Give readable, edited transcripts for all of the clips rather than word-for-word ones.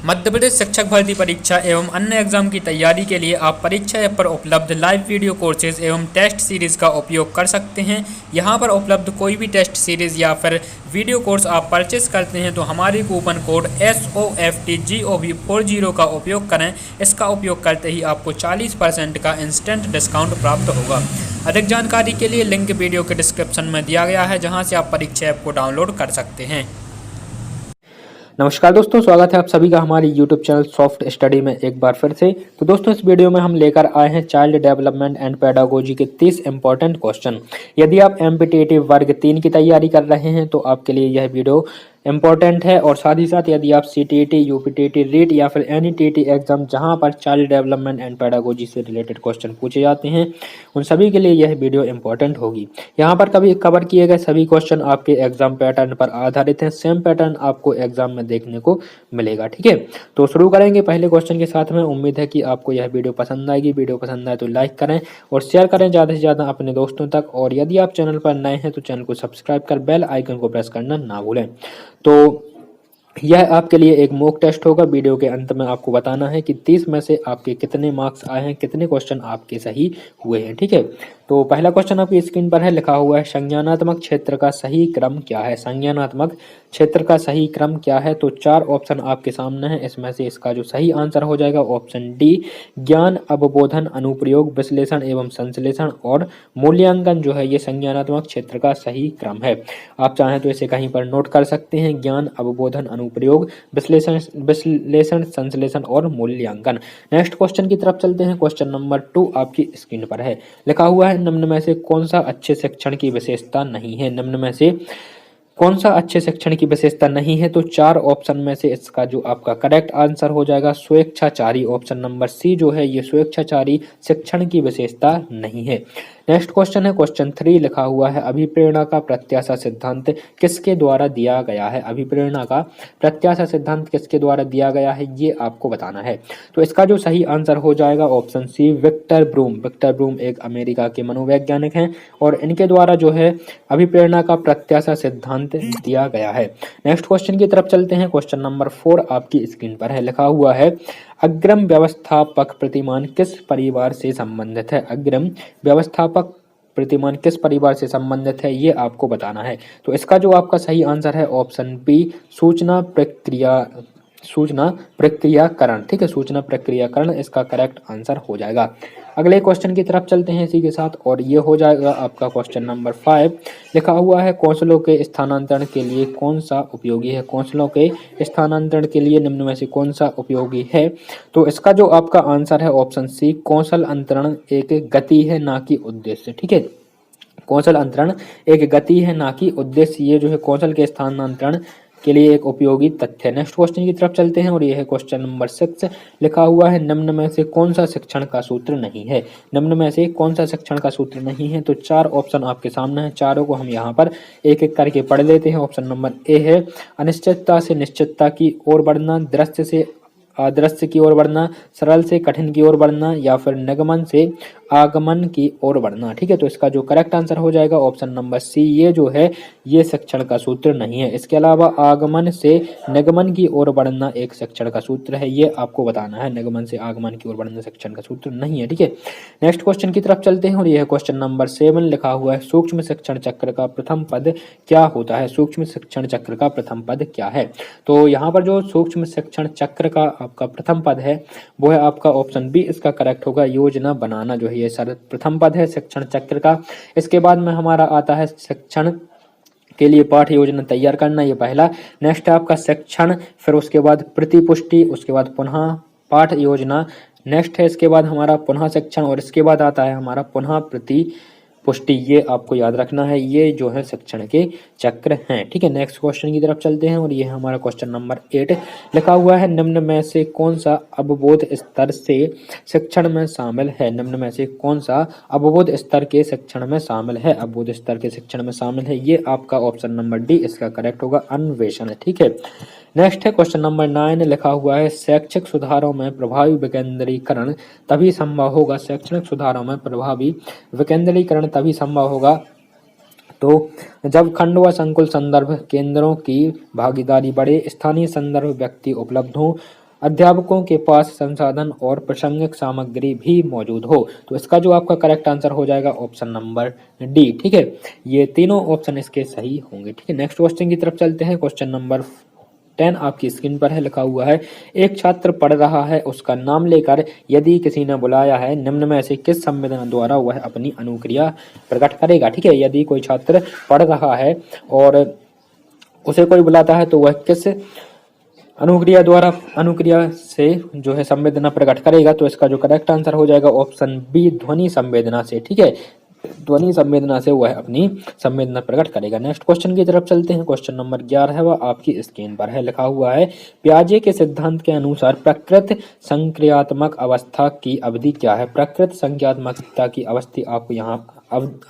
मध्य प्रदेश शिक्षक भर्ती परीक्षा एवं अन्य एग्जाम की तैयारी के लिए आप परीक्षा ऐप पर उपलब्ध लाइव वीडियो कोर्सेज एवं टेस्ट सीरीज का उपयोग कर सकते हैं। यहां पर उपलब्ध कोई भी टेस्ट सीरीज या फिर वीडियो कोर्स आप परचेस करते हैं तो हमारे कूपन कोड SOFTGOV40 का उपयोग करें। इसका उपयोग करते ही आपको 40% का इंस्टेंट डिस्काउंट प्राप्त होगा। अधिक जानकारी के लिए लिंक वीडियो के डिस्क्रिप्शन में दिया गया है, जहां से आप परीक्षा ऐप को डाउनलोड कर सकते हैं। नमस्कार दोस्तों, स्वागत है आप सभी का हमारे YouTube चैनल सॉफ्ट स्टडी में एक बार फिर से। तो दोस्तों, इस वीडियो में हम लेकर आए हैं चाइल्ड डेवलपमेंट एंड पेडागोजी के 30 इंपॉर्टेंट क्वेश्चन। यदि आप एमपीटीटीव वर्ग 3 की तैयारी कर रहे हैं तो आपके लिए यह वीडियो इम्पॉर्टेंट है। और साथ ही साथ यदि आप CTET, UPTT, रीट या फिर NETT एग्जाम जहां पर चाइल्ड डेवलपमेंट एंड पेडागोजी से रिलेटेड क्वेश्चन पूछे जाते हैं, उन सभी के लिए यह वीडियो इम्पॉर्टेंट होगी। यहाँ पर कभी कवर किए गए सभी क्वेश्चन आपके एग्जाम पैटर्न पर आधारित हैं। सेम पैटर्न आपको एग्जाम में देखने को मिलेगा। ठीक है, तो शुरू करेंगे पहले क्वेश्चन के साथ में। उम्मीद है कि आपको यह वीडियो पसंद आएगी। वीडियो पसंद आए तो लाइक करें और शेयर करें ज़्यादा से ज़्यादा अपने दोस्तों तक। और यदि आप चैनल पर नए हैं तो चैनल को सब्सक्राइब कर बेल आइकन को प्रेस करना ना भूलें। तो यह आपके लिए एक मॉक टेस्ट होगा। वीडियो के अंत में आपको बताना है कि 30 में से आपके कितने मार्क्स आए हैं, कितने क्वेश्चन आपके सही हुए हैं। ठीक है, तो पहला क्वेश्चन आपकी स्क्रीन पर है, लिखा हुआ है संज्ञानात्मक क्षेत्र का सही क्रम क्या है। संज्ञानात्मक क्षेत्र का सही क्रम क्या है? तो 4 ऑप्शन आपके सामने है। इसमें से इसका जो सही आंसर हो जाएगा ऑप्शन डी, ज्ञान, अवबोधन, अनुप्रयोग, विश्लेषण एवं संश्लेषण और मूल्यांकन जो है ये संज्ञानात्मक क्षेत्र का सही क्रम है। आप चाहें तो इसे कहीं पर नोट कर सकते हैं। ज्ञान, अवबोधन, अनुप्रयोग, विश्लेषण, संश्लेषण और मूल्यांकन। नेक्स्ट क्वेश्चन की तरफ चलते हैं। क्वेश्चन नंबर 2 आपकी स्क्रीन पर है, लिखा हुआ है निम्न में से कौन सा अच्छे शिक्षण की विशेषता नहीं है। निम्न में से कौन सा अच्छे शिक्षण की विशेषता नहीं है? तो 4 ऑप्शन में से इसका जो आपका करेक्ट आंसर हो जाएगा स्वेच्छाचारी। ऑप्शन नंबर सी जो है ये स्वेच्छाचारी शिक्षण की विशेषता नहीं है। नेक्स्ट क्वेश्चन है क्वेश्चन 3, लिखा हुआ है अभिप्रेरणा का प्रत्याशा सिद्धांत किसके द्वारा दिया गया है। अभिप्रेरणा का प्रत्याशा सिद्धांत किसके द्वारा दिया गया है ये आपको बताना है। तो इसका जो सही आंसर हो जाएगा option C, Victor Vroom. Victor Vroom एक अमेरिका के मनोवैज्ञानिक हैं और इनके द्वारा जो है अभिप्रेरणा का प्रत्याशा सिद्धांत दिया गया है। नेक्स्ट क्वेश्चन की तरफ चलते हैं। क्वेश्चन नंबर 4 आपकी स्क्रीन पर है, लिखा हुआ है अग्रिम व्यवस्थापक प्रतिमान किस परिवार से संबंधित है। अग्रिम व्यवस्थापक प्रतिमान किस परिवार से संबंधित है ये आपको बताना है। तो इसका जो आपका सही आंसर है ऑप्शन बी, सूचना प्रक्रियाकरण। ठीक है, सूचना प्रक्रियाकरण इसका करेक्ट आंसर हो जाएगा। अगले क्वेश्चन की तरफ चलते हैं इसी के साथ और ये हो जाएगा आपका क्वेश्चन नंबर 5, लिखा हुआ है कौंसलों के स्थानांतरण के लिए कौन सा उपयोगी है। कौंसलों के स्थानांतरण के लिए निम्न में से कौन सा उपयोगी है? तो इसका जो आपका आंसर है ऑप्शन सी, कौंसल अंतरण एक गति है ना कि उद्देश्य। ठीक है, कौंसल अंतरण एक गति है ना कि उद्देश्य। ये जो है कौंसल के स्थानांतरण के लिए एक उपयोगी तथ्य। नेक्स्ट क्वेश्चन की तरफ चलते हैं और यह है क्वेश्चन नंबर 6, लिखा हुआ है निम्न में से कौन सा शिक्षण का सूत्र नहीं है। निम्न में से कौन सा शिक्षण का सूत्र नहीं है? तो 4 ऑप्शन आपके सामने हैं। चारों को हम यहाँ पर एक एक करके पढ़ लेते हैं। ऑप्शन नंबर ए है अनिश्चितता से निश्चितता की ओर बढ़ना, दृश्य से अदृश्य की ओर बढ़ना, सरल से कठिन की ओर बढ़ना या फिर निगमन से आगमन की ओर बढ़ना। ठीक है, तो इसका जो करेक्ट आंसर हो जाएगा ऑप्शन नंबर सी, ये जो है ये शिक्षण का सूत्र नहीं है। इसके अलावा आगमन से निगमन की ओर बढ़ना एक शिक्षण का सूत्र है, ये आपको बताना है। निगमन से आगमन की ओर बढ़ना शिक्षण का सूत्र नहीं है। ठीक है, नेक्स्ट क्वेश्चन की तरफ चलते हैं और यह है क्वेश्चन नंबर 7, लिखा हुआ है सूक्ष्म शिक्षण चक्र का प्रथम पद क्या होता है। सूक्ष्म शिक्षण चक्र का प्रथम पद क्या है? तो यहाँ पर जो सूक्ष्म शिक्षण चक्र का आपका प्रथम पद है वो है आपका ऑप्शन बी, इसका करेक्ट होगा योजना बनाना। जो है ये सर प्रथम पद है शिक्षण चक्र का। इसके बाद में हमारा आता है शिक्षण के लिए पाठ योजना तैयार करना, ये पहला। नेक्स्ट है आपका शिक्षण, फिर उसके बाद प्रतिपुष्टि, उसके बाद पुनः पाठ योजना। नेक्स्ट है इसके बाद हमारा पुनः शिक्षण और इसके बाद आता है हमारा पुनः पुष्टि। ये आपको याद रखना है, ये जो है शिक्षण के चक्र हैं। ठीक है, नेक्स्ट क्वेश्चन की तरफ चलते हैं और ये है हमारा क्वेश्चन नंबर 8, लिखा हुआ है निम्न में से कौन सा अवबोध स्तर से शिक्षण में शामिल है। निम्न में से कौन सा अवबोध स्तर के शिक्षण में शामिल है। अवबोध स्तर के शिक्षण में शामिल है, ये आपका ऑप्शन नंबर डी इसका करेक्ट होगा अन्वेषण। ठीक है, नेक्स्ट है क्वेश्चन नंबर 9, लिखा हुआ है शैक्षिक सुधारों में प्रभावी विकेंद्रीकरण तभी संभव होगा। शैक्षणिक सुधारों में प्रभावी विकेंद्रीकरण तभी संभव होगा तो जब खंड व संकुल संदर्भ केंद्रों की भागीदारी बढ़े, स्थानीय संदर्भ व्यक्ति उपलब्ध हों, अध्यापकों के पास संसाधन और प्रासंगिक सामग्री भी मौजूद हो। तो इसका जो आपका करेक्ट आंसर हो जाएगा ऑप्शन नंबर डी। ठीक है, ये तीनों ऑप्शन इसके सही होंगे। ठीक है, नेक्स्ट क्वेश्चन की तरफ चलते हैं। क्वेश्चन नंबर 10 आपकी स्क्रीन पर है, लिखा हुआ है एक छात्र पढ़ रहा है, उसका नाम लेकर यदि किसी ने बुलाया है, निम्न में से किस संवेदना द्वारा वह अपनी अनुक्रिया प्रकट करेगा। ठीक है, यदि कोई छात्र पढ़ रहा है और उसे कोई बुलाता है तो वह किस अनुक्रिया से जो है संवेदना प्रकट करेगा। तो इसका जो करेक्ट आंसर हो जाएगा ऑप्शन बी, ध्वनि संवेदना से। ठीक है, ध्वनि संवेदना से वह अपनी संवेदना प्रकट करेगा। नेक्स्ट क्वेश्चन की तरफ चलते हैं। क्वेश्चन नंबर 11 है, वह आपकी स्क्रीन पर है, लिखा हुआ है पियाजे के सिद्धांत के अनुसार प्रकृत संक्रियात्मक अवस्था की अवधि क्या है। प्रकृत संक्रियात्मकता की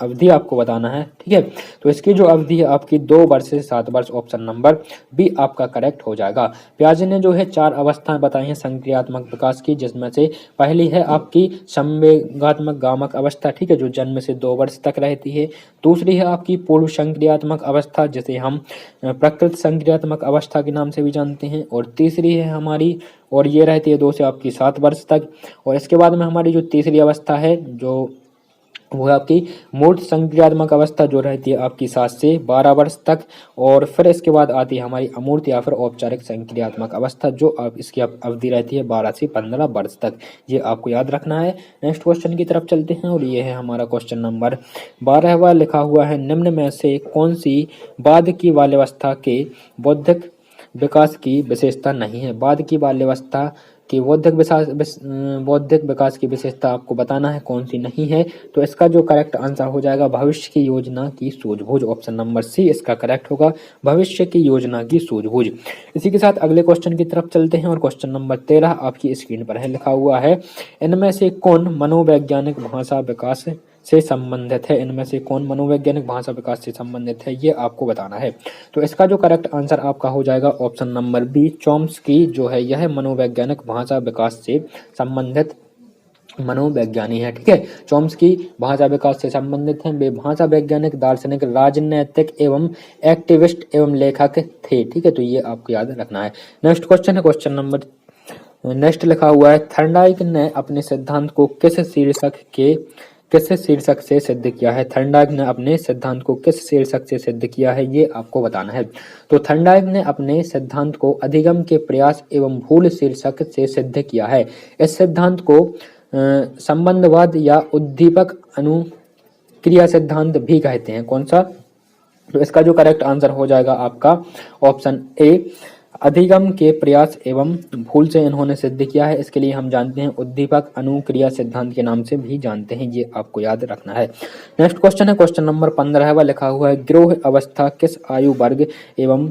अवधि आपको बताना है। ठीक है, तो इसकी जो अवधि है आपकी 2 वर्ष से 7 वर्ष, ऑप्शन नंबर बी आपका करेक्ट हो जाएगा। पियाजे ने जो है 4 अवस्थाएं बताई हैं संक्रियात्मक विकास की, जिसमें से पहली है आपकी संवेगात्मक गामक अवस्था। ठीक है, जो जन्म से 2 वर्ष तक रहती है। दूसरी है आपकी पूर्व संक्रियात्मक अवस्था, जिसे हम प्रकृत संक्रियात्मक अवस्था के नाम से भी जानते हैं। और तीसरी है हमारी, और ये रहती है 2 से आपकी 7 वर्ष तक। और इसके बाद में हमारी जो तीसरी अवस्था है जो वो है आपकी मूर्त संक्रियात्मक अवस्था, जो रहती है आपकी 7 से 12 वर्ष तक। और फिर इसके बाद आती है हमारी अमूर्त या फिर औपचारिक संक्रियात्मक अवस्था, जो आप इसकी अवधि रहती है 12 से 15 वर्ष तक। ये आपको याद रखना है। नेक्स्ट क्वेश्चन की तरफ चलते हैं, और ये है हमारा क्वेश्चन नंबर 12वां, लिखा हुआ है निम्न में से कौन सी बाद की बाल्यावस्था के बौद्धिक विकास की विशेषता नहीं है। बाद की बाल्यावस्था कि बौद्धिक विकास की विशेषता आपको बताना है कौन सी नहीं है। तो इसका जो करेक्ट आंसर हो जाएगा भविष्य की योजना की सूझबूझ, ऑप्शन नंबर सी इसका करेक्ट होगा, भविष्य की योजना की सूझबूझ। इसी के साथ अगले क्वेश्चन की तरफ चलते हैं, और क्वेश्चन नंबर 13 आपकी स्क्रीन पर है, लिखा हुआ है इनमें से कौन मनोवैज्ञानिक भाषा विकास से संबंधित है। इनमें से कौन मनोवैज्ञानिक भाषा विकास से संबंधित है, ये आपको बताना है। तो इसका जो करेक्ट आंसर आपका हो जाएगा ऑप्शन नंबर बी, चॉम्स्की जो है यह मनोवैज्ञानिक भाषा विकास से संबंधित मनोवैज्ञानिक है। ठीक है, चॉम्स्की भाषा विकास से संबंधित हैं। वे भाषा वैज्ञानिक, दार्शनिक, राजनैतिक एवं एक्टिविस्ट एवं लेखक थे। ठीक है, तो ये आपको याद रखना है। नेक्स्ट क्वेश्चन है, क्वेश्चन नंबर नेक्स्ट लिखा हुआ है थर्नडाइक ने अपने सिद्धांत को किस शीर्षक से सिद्ध किया है। थर्नडाइक ने अपने सिद्धांत को किस शीर्षक से सिद्ध किया है, ये आपको बताना है। तो थर्नडाइक ने अपने सिद्धांत को अधिगम के प्रयास एवं भूल शीर्षक से सिद्ध किया है। इस सिद्धांत को संबंधवाद या उद्दीपक अनुक्रिया सिद्धांत भी कहते हैं। कौन सा? तो इसका जो करेक्ट आंसर हो जाएगा आपका ऑप्शन ए, अधिगम के प्रयास एवं भूल से इन्होंने सिद्ध किया है। इसके लिए हम जानते हैं उद्दीपक अनुक्रिया सिद्धांत के नाम से भी जानते हैं, ये आपको याद रखना है। नेक्स्ट क्वेश्चन है, क्वेश्चन नंबर 15 है, वह लिखा हुआ है गिरोह अवस्था किस आयु वर्ग एवं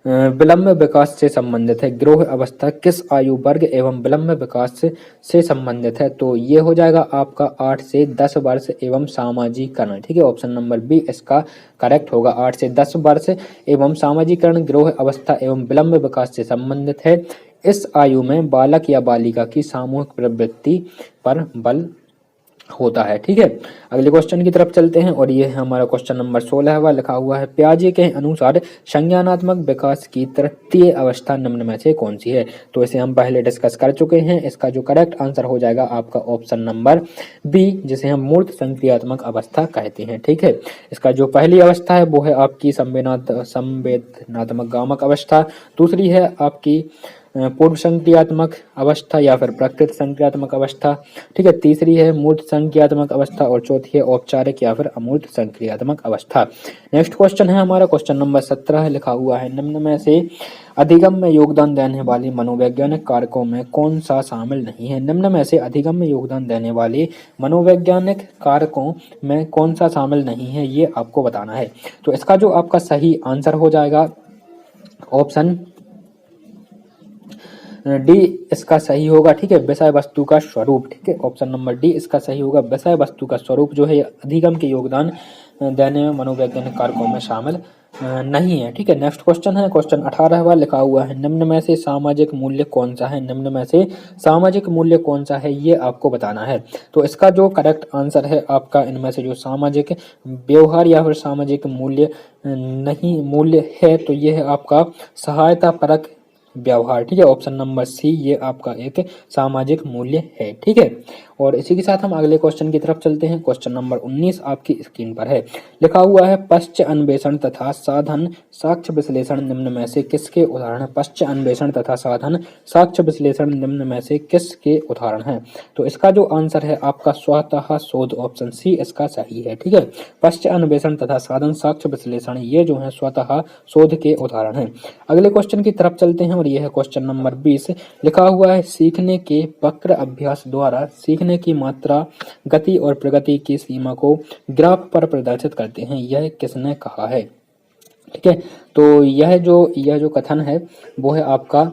विलंब विकास से संबंधित है। गिरोह अवस्था किस आयु वर्ग एवं विलंब विकास से संबंधित है। तो ये हो जाएगा आपका 8 से 10 वर्ष एवं सामाजिकरण। ठीक है, ऑप्शन नंबर बी इसका करेक्ट होगा। 8 से 10 वर्ष एवं सामाजिकरण गिरोह अवस्था एवं विलंब विकास से संबंधित है। इस आयु में बालक या बालिका की सामूहिक प्रवृत्ति पर बल होता है। ठीक है, अगले क्वेश्चन की तरफ चलते हैं, और ये है हमारा क्वेश्चन नंबर 16 है, लिखा हुआ है पियाजे के अनुसार संज्ञानात्मक विकास की तृतीय अवस्था निम्न में से कौन सी है। तो इसे हम पहले डिस्कस कर चुके हैं। इसका जो करेक्ट आंसर हो जाएगा आपका ऑप्शन नंबर बी, जिसे हम मूर्त संक्रियात्मक अवस्था कहते हैं। ठीक है, इसका जो पहली अवस्था है वो है आपकी संवेदनात्मक गामक अवस्था। दूसरी है आपकी पूर्व संक्रियात्मक अवस्था या फिर प्रकृत संक्रियात्मक अवस्था। ठीक है, तीसरी है मूर्त संक्रियात्मक अवस्था, और चौथी है औपचारिक या फिर अमूर्त संक्रियात्मक अवस्था। नेक्स्ट क्वेश्चन है हमारा क्वेश्चन नंबर 17 है, लिखा हुआ है निम्न में से अधिगम में योगदान देने वाले मनोवैज्ञानिक कारकों में कौन सा शामिल नहीं है। निम्न में से अधिगम में योगदान देने वाले मनोवैज्ञानिक कारकों में कौन सा शामिल नहीं है, ये आपको बताना है। तो इसका जो आपका सही आंसर हो जाएगा ऑप्शन डी इसका सही होगा। ठीक है, विषय वस्तु का स्वरूप। ठीक है, ऑप्शन नंबर डी इसका सही होगा। विषय वस्तु का स्वरूप जो है अधिगम के योगदान देने में मनोवैज्ञानिक कारकों में शामिल नहीं है। ठीक है, नेक्स्ट क्वेश्चन है, क्वेश्चन 18वां, लिखा हुआ है निम्न में से सामाजिक मूल्य कौन सा है। निम्न में से सामाजिक मूल्य कौन सा है, ये आपको बताना है। तो इसका जो करेक्ट आंसर है आपका इनमें से जो सामाजिक व्यवहार या फिर सामाजिक मूल्य नहीं मूल्य है, तो ये है आपका सहायता परक व्यवहार। ठीक है, ऑप्शन नंबर सी ये आपका एक सामाजिक मूल्य है। ठीक है, और इसी के साथ हम अगले क्वेश्चन की तरफ चलते हैं। क्वेश्चन नंबर 19 आपकी स्क्रीन पर है, लिखा हुआ है पश्च अन्वेषण तथा साधन साक्ष्य विश्लेषण निम्न में से किसके उदाहरण है। पश्च अन्वेषण तथा साधन साक्ष्य विश्लेषण निम्न में से किसके उदाहरण है। तो इसका जो आंसर है आपका स्वतः शोध, ऑप्शन सी इसका सही है। ठीक है, पश्च अन्वेषण तथा साधन साक्ष्य विश्लेषण ये जो है स्वतः शोध के उदाहरण है। अगले क्वेश्चन की तरफ चलते हैं और यह है क्वेश्चन नंबर 20, लिखा हुआ है सीखने के वक्र अभ्यास द्वारा सीखने की मात्रा, गति और प्रगति की सीमा को ग्राफ पर प्रदर्शित करते हैं, यह किसने कहा है। ठीक है, तो यह जो कथन है वो है आपका,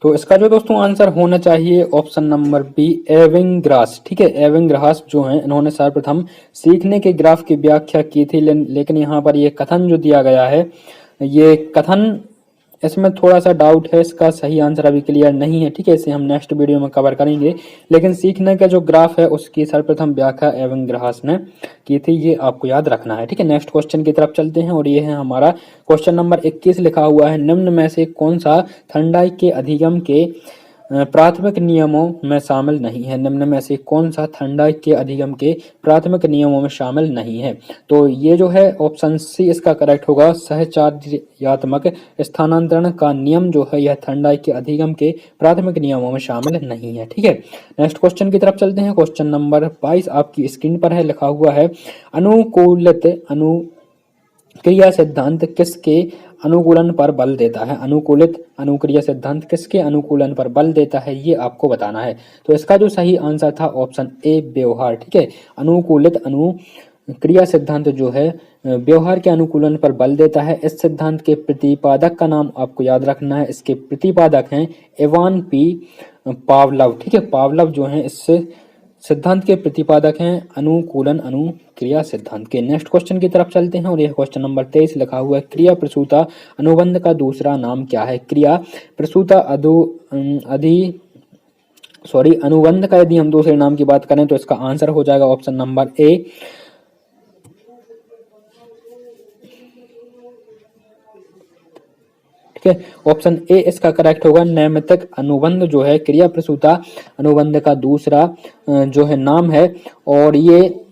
तो इसका जो दोस्तों आंसर होना चाहिए ऑप्शन नंबर बी एविंग्रास। ठीक है, एविंग्रास जो है इन्होंने सर्वप्रथम सीखने के ग्राफ की व्याख्या की थी, लेकिन यहाँ पर ये कथन जो दिया गया है, ये कथन इसमें थोड़ा सा डाउट है, इसका सही आंसर अभी क्लियर नहीं है। ठीक है, इसे हम नेक्स्ट वीडियो में कवर करेंगे, लेकिन सीखने का जो ग्राफ है उसकी सर्वप्रथम व्याख्या एविंग्रास ने की थी, ये आपको याद रखना है। ठीक है, नेक्स्ट क्वेश्चन की तरफ चलते हैं और ये है हमारा क्वेश्चन नंबर 21, लिखा हुआ है निम्न में से कौन सा थर्नडाइक के अधिगम के प्राथमिक नियमों में शामिल नहीं है। निम्न में से कौन सा थर्नडाइक के अधिगम के प्राथमिक नियमों में शामिल नहीं है। तो ये जो है ऑप्शन सी इसका करेक्ट होगा, सहचार्यात्मक स्थानांतरण का नियम जो है यह थर्नडाइक के अधिगम के प्राथमिक नियमों में शामिल नहीं है। ठीक है, नेक्स्ट क्वेश्चन की तरफ चलते हैं। क्वेश्चन नंबर 22 आपकी स्क्रीन पर है, लिखा हुआ है अनुकूलित अनुक्रिया सिद्धांत किसके अनुकूलन पर बल देता है। अनुकूलित अनुक्रिया सिद्धांत किसके अनुकूलन पर बल देता है, ये आपको बताना है। तो इसका जो सही आंसर था ऑप्शन ए व्यवहार। ठीक है, अनुकूलित अनुक्रिया सिद्धांत जो है व्यवहार के अनुकूलन पर बल देता है। इस सिद्धांत के प्रतिपादक का नाम आपको याद रखना है, इसके प्रतिपादक हैं इवान पी पावलव। ठीक है, पावलव जो है इससे सिद्धांत के प्रतिपादक हैं अनुकूलन अनुक्रिया सिद्धांत के। नेक्स्ट क्वेश्चन की तरफ चलते हैं और यह क्वेश्चन नंबर 23 लिखा हुआ है क्रिया प्रसूता अनुबंध का दूसरा नाम क्या है। क्रिया प्रसूता अनुबंध का यदि हम दूसरे नाम की बात करें तो इसका आंसर हो जाएगा ऑप्शन नंबर ए ठीक है, ऑप्शन ए इसका करेक्ट होगा। नैमित्तिक अनुबंध जो है क्रिया प्रसूता अनुबंध का दूसरा जो है नाम है, और ये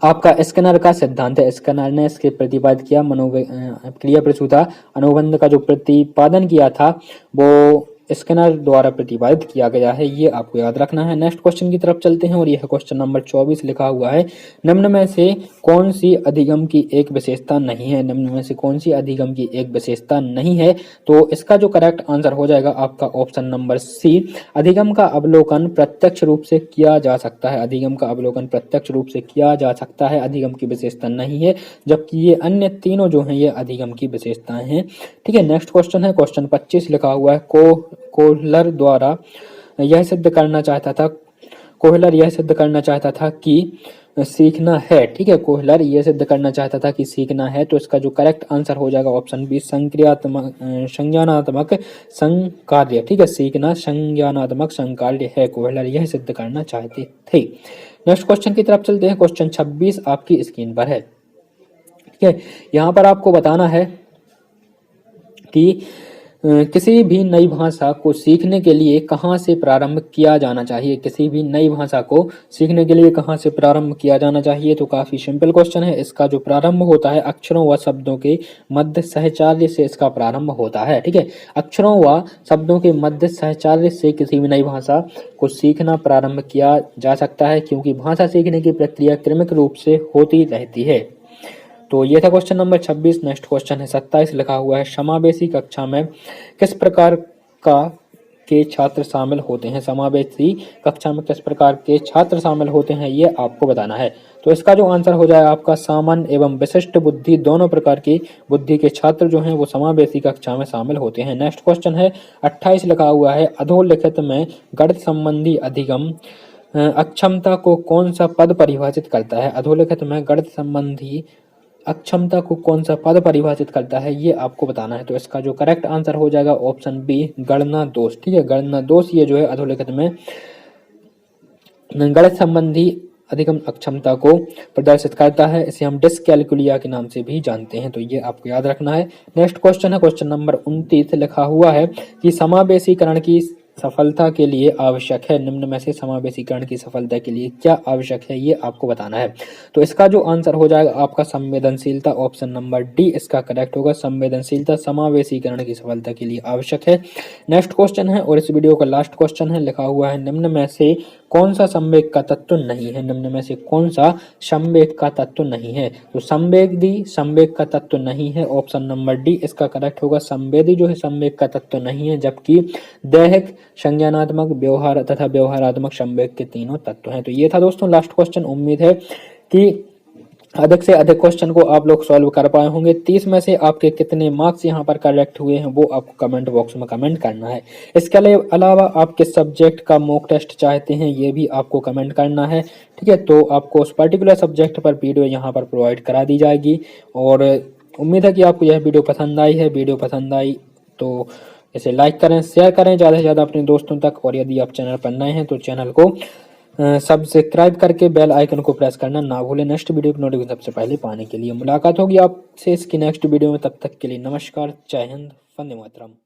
आपका स्किनर का सिद्धांत है। स्किनर ने इसके प्रतिपादित किया, क्रिया प्रसूता अनुबंध का जो प्रतिपादन किया था वो स्किनर द्वारा प्रतिपादित किया गया है, ये आपको याद रखना है। नेक्स्ट क्वेश्चन की तरफ चलते हैं और यह क्वेश्चन नंबर 24 लिखा हुआ है निम्न में से कौन सी अधिगम की एक विशेषता नहीं है। निम्न में से कौन सी अधिगम की एक विशेषता नहीं है, तो इसका जो करेक्ट आंसर हो जाएगा आपका ऑप्शन नंबर सी अधिगम का अवलोकन प्रत्यक्ष रूप से किया जा सकता है। अधिगम का अवलोकन प्रत्यक्ष रूप से किया जा सकता है, अधिगम की विशेषता नहीं है, जबकि ये अन्य तीनों जो हैं ये अधिगम की विशेषताएं हैं। ठीक है, नेक्स्ट क्वेश्चन है क्वेश्चन 25 लिखा हुआ है कोहलर द्वारा यह सिद्ध करना चाहता था, कोहलर यह सिद्ध करना चाहता था कि सीखना है। ठीक है, कोहलर यह सिद्ध करना चाहता था कि सीखना है, तो इसका जो करेक्ट आंसर हो जाएगा ऑप्शन बी संज्ञानात्मक संकार्य। ठीक है, सीखना संज्ञानात्मक संकार्य है, कोहलर यह सिद्ध करना चाहते थे। नेक्स्ट क्वेश्चन की तरफ चलते हैं। क्वेश्चन 26 आपकी स्क्रीन पर है। ठीक है, यहाँ पर आपको बताना है कि किसी भी नई भाषा को सीखने के लिए कहाँ से प्रारंभ किया जाना चाहिए। किसी भी नई भाषा को सीखने के लिए कहाँ से प्रारंभ किया जाना चाहिए, तो काफी सिंपल क्वेश्चन है। इसका जो प्रारंभ होता है अक्षरों व शब्दों के मध्य सहचार्य से इसका प्रारंभ होता है। ठीक है, अक्षरों व शब्दों के मध्य सहचार्य से किसी भी नई भाषा को सीखना प्रारंभ किया जा सकता है, क्योंकि भाषा सीखने की प्रक्रिया क्रमिक रूप से होती रहती है। तो ये था क्वेश्चन नंबर 26। नेक्स्ट क्वेश्चन है 27 लिखा हुआ है समावेशी कक्षा में किस प्रकार के छात्र शामिल होते हैं। समावेशी कक्षा में किस प्रकार के छात्र शामिल होते हैं, ये आपको बताना है। तो इसका जो आंसर हो जाएगा आपका सामान्य एवं विशिष्ट बुद्धि दोनों प्रकार की बुद्धि के छात्र जो हैं वो समावेशी कक्षा में शामिल होते हैं। नेक्स्ट क्वेश्चन है 28 लिखा हुआ है अधोलिखित में गणित संबंधी अधिगम अक्षमता को कौन सा पद परिभाषित करता है। अधोलिखित में गणित संबंधी अक्षमता को कौन सा पद परिभाषित करता है, ये आपको बताना है। तो इसका जो करेक्ट आंसर हो जाएगा ऑप्शन बी गणना दोष। ठीक है, गणना दोष ये जो है अधोलिखित में गणित संबंधी अधिकतम अक्षमता को प्रदर्शित करता है। इसे हम डिस्कैलकुलिया के नाम से भी जानते हैं, तो ये आपको याद रखना है। नेक्स्ट क्वेश्चन है क्वेश्चन नंबर 29, लिखा हुआ है कि समावेशीकरण की सफलता के लिए आवश्यक है, निम्न में से समावेशीकरण की सफलता के लिए क्या आवश्यक है, ये आपको बताना है। तो इसका जो आंसर हो जाएगा आपका संवेदनशीलता, ऑप्शन नंबर डी इसका करेक्ट होगा। संवेदनशीलता समावेशीकरण की सफलता के लिए आवश्यक है। नेक्स्ट क्वेश्चन है और इस वीडियो का लास्ट क्वेश्चन है, लिखा हुआ है निम्न में से कौन सा संवेग का तत्व नहीं है, निम्न में से कौन सा संवेग का तत्व नहीं है। तो संवेदी संवेग का तत्व नहीं है, ऑप्शन नंबर डी इसका करेक्ट होगा। संवेदी जो है संवेग का तत्व नहीं है, जबकि दैहिक, संज्ञानात्मक, व्यवहार तथा व्यवहारात्मक संवेग के तीनों तत्व हैं। तो ये था दोस्तों लास्ट क्वेश्चन। उम्मीद है कि अधिक से अधिक क्वेश्चन को आप लोग सॉल्व कर पाए होंगे। 30 में से आपके कितने मार्क्स यहाँ पर करेक्ट हुए हैं वो आपको कमेंट बॉक्स में कमेंट करना है। इसके अलावा आप किस सब्जेक्ट का मॉक टेस्ट चाहते हैं ये भी आपको कमेंट करना है, ठीक है। तो आपको उस पर्टिकुलर सब्जेक्ट पर वीडियो यहाँ पर प्रोवाइड करा दी जाएगी। और उम्मीद है कि आपको यह वीडियो पसंद आई है। वीडियो पसंद आई तो इसे लाइक करें, शेयर करें ज़्यादा से ज़्यादा अपने दोस्तों तक, और यदि आप चैनल पर नए हैं तो चैनल को सब्सक्राइब करके बेल आइकन को प्रेस करना ना भूलें नेक्स्ट वीडियो की नोटिफिकेशन सबसे पहले पाने के लिए। मुलाकात होगी आपसे इसकी नेक्स्ट वीडियो में, तब तक के लिए नमस्कार, जय हिंद, वंदे मातरम।